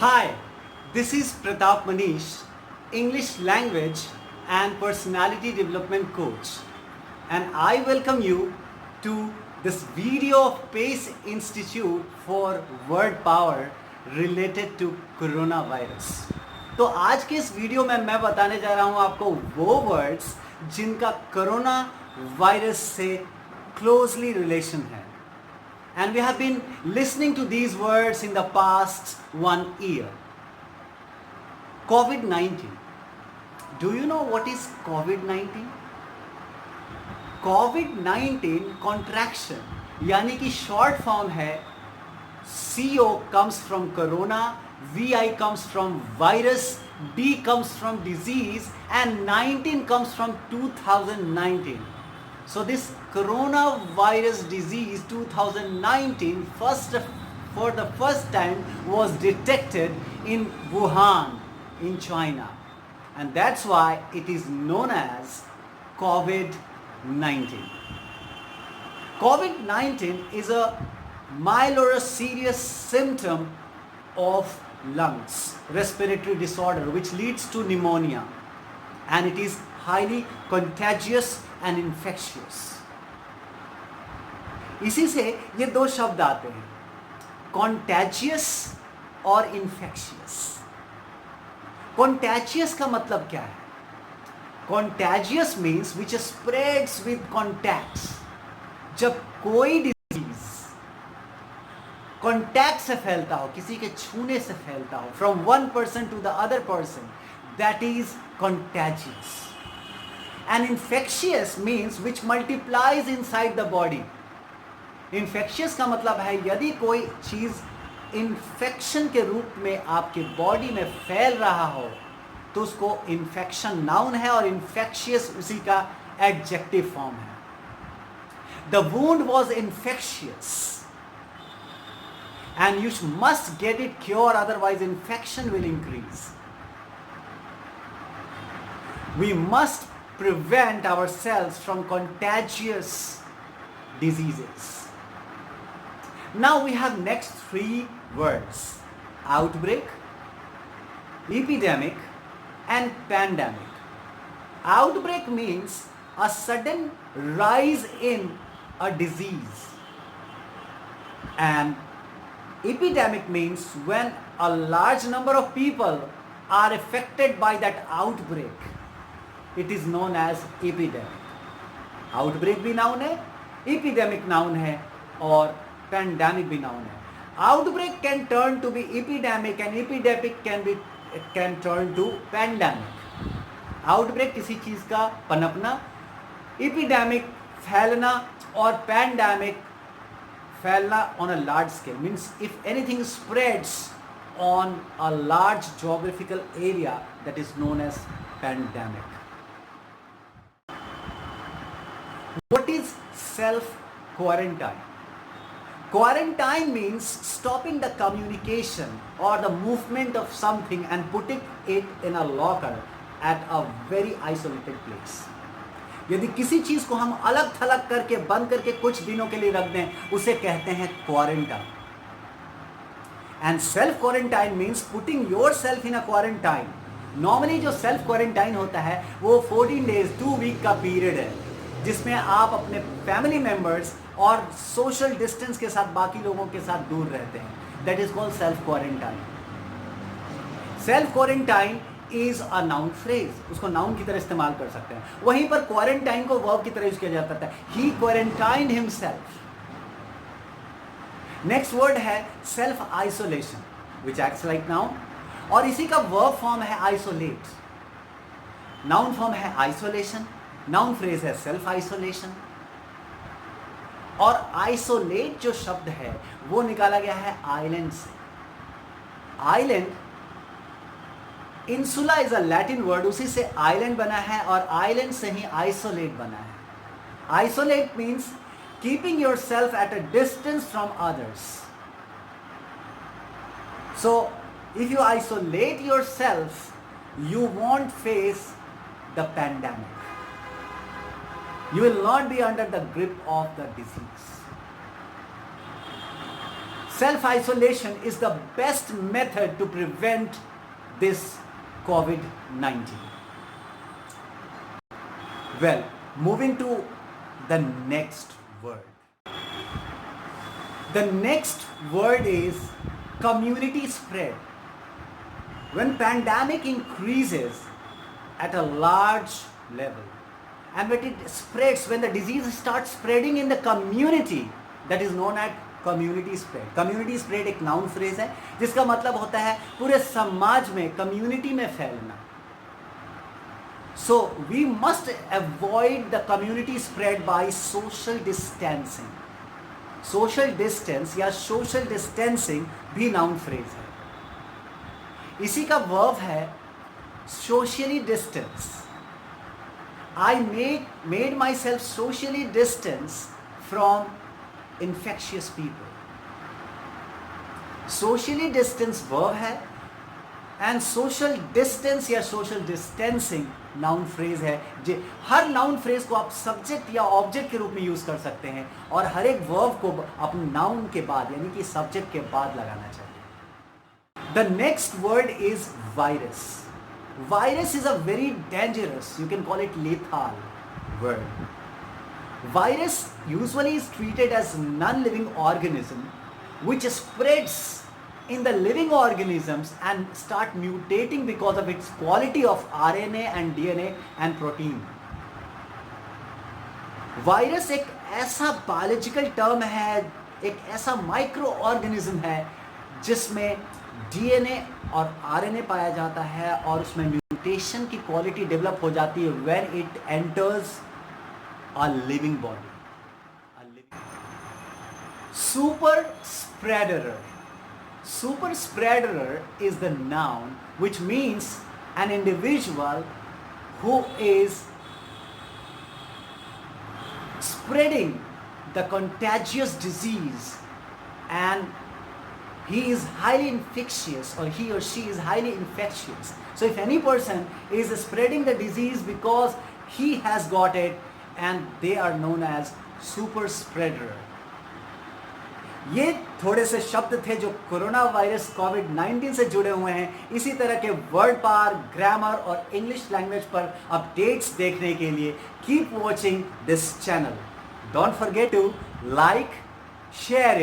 Hi, this is Pratap Manish, English language and personality development coach, and I welcome you to this video of PACE Institute for Word Power related to coronavirus. तो आज के इस video में मैं बताने जा रहा हूं आपको वो वर्ड्स जिनका कोरोना वायरस से क्लोजली रिलेशन है. And we have been listening to these words in the past 1 year. COVID-19. Do you know what is COVID-19? COVID-19 contraction यानी कि short form है CO comes from corona, VI comes from virus, D comes from disease and 19 comes from 2019. So this coronavirus disease 2019 for the first time was detected in Wuhan in China, and that's why it is known as COVID-19. COVID-19 is a mild or a serious symptom of lungs respiratory disorder which leads to pneumonia, and it is highly contagious and infectious. इसी से ये दो शब्द आते हैं, contagious और infectious. Contagious का मतलब क्या है? Contagious means which spreads with contacts. जब कोई डिजीज कॉन्टैक्ट से फैलता हो, किसी के छूने से फैलता हो, from one person to the other person, that is contagious. And infectious means which multiplies inside the body. Infectious का मतलब है यदि कोई चीज इन्फेक्शन के रूप में आपके बॉडी में फैल रहा हो तो उसको इन्फेक्शन नाउन है और infectious उसी का एडजेक्टिव फॉर्म है. The wound was infectious and you must get it cured, otherwise infection will increase. We must prevent ourselves from contagious diseases. Now we have next three words: outbreak, epidemic and pandemic. Outbreak means a sudden rise in a disease, and epidemic means when a large number of people are affected by that outbreak. It is known as epidemic. Outbreak भी noun है, epidemic noun है और pandemic भी noun है. Outbreak can turn to be epidemic and epidemic can turn to pandemic. Outbreak किसी चीज का पनपना, epidemic फैलना और pandemic फैलना on a large scale. Means if anything spreads on a large geographical area, that is known as pandemic. What is self-quarantine? Quarantine means stopping the communication or the movement of something and putting it in a locker at a very isolated place. यदि किसी चीज को हम अलग थलग करके बंद करके कुछ दिनों के लिए रख दें, उसे कहते हैं quarantine. And self-quarantine means putting yourself in a quarantine. Normally जो self quarantine होता है वो 14 days 2 week का पीरियड है जिसमें आप अपने फैमिली मेंबर्स और सोशल डिस्टेंस के साथ बाकी लोगों के साथ दूर रहते हैं. That is called self quarantine. Self quarantine is a noun phrase, उसको नाउन की तरह इस्तेमाल कर सकते हैं. वहीं पर क्वारंटाइन को वर्ब की तरह यूज किया जाता है. ही क्वारंटाइन्ड हिमसेल्फ. नेक्स्ट वर्ड है self isolation which acts like noun, और इसी का वर्ब फॉर्म है आइसोलेट. नाउन फॉर्म है आइसोलेशन, नाउन फ्रेज है सेल्फ आइसोलेशन. और आइसोलेट जो शब्द है वो निकाला गया है आइलैंड से. Island, insula is a Latin word, उसी से आइलैंड बना है और आइलैंड से ही आइसोलेट बना है. Isolate means keeping your self at a distance from others. So if you isolate your self you won't face the pandemic. You will not be under the grip of the disease. self-isolation is the best method to prevent this COVID-19. Well, moving to the next word. The next word is community spread. When pandemic increases at a large level and when it spreads, when the disease starts spreading in the community, that is known as community spread. Community spread एक noun phrase है जिसका मतलब होता है पूरे समाज में, community में फैलना. So we must avoid the community spread by social distancing. Social distance या social distancing भी noun phrase है. इसी का verb है socially distance. I made myself socially distance from infectious people. Socially distance verb है and social distance या social distancing noun phrase है. हर noun phrase को आप subject या object के रूप में यूज कर सकते हैं और हर एक verb को अपने noun के बाद यानी कि subject के बाद लगाना चाहिए. The next word is virus. Virus is a very dangerous, you can call it lethal word. Virus usually is treated as non-living organism which spreads in the living organisms and start mutating because of its quality of RNA and DNA and protein. Virus एक ऐसा biological term है, एक ऐसा micro organism है जिसमें DNA और RNA पाया जाता है और उसमें म्यूटेशन की क्वालिटी डेवलप हो जाती है when it enters a living body. Super spreader. Super spreader is the noun which means an individual who is spreading the contagious disease and he is highly infectious or he or she is highly infectious. So if any person is spreading the disease because he has got it and they are known as super spreader. ये थोड़े से शब्द थे जो corona virus कोविड-19 से जुड़े हुए हैं. इसी तरह के वर्ड पार, ग्रामर और इंग्लिश लैंग्वेज पर अपडेट्स देखने के लिए keep watching this channel. Don't forget to like, share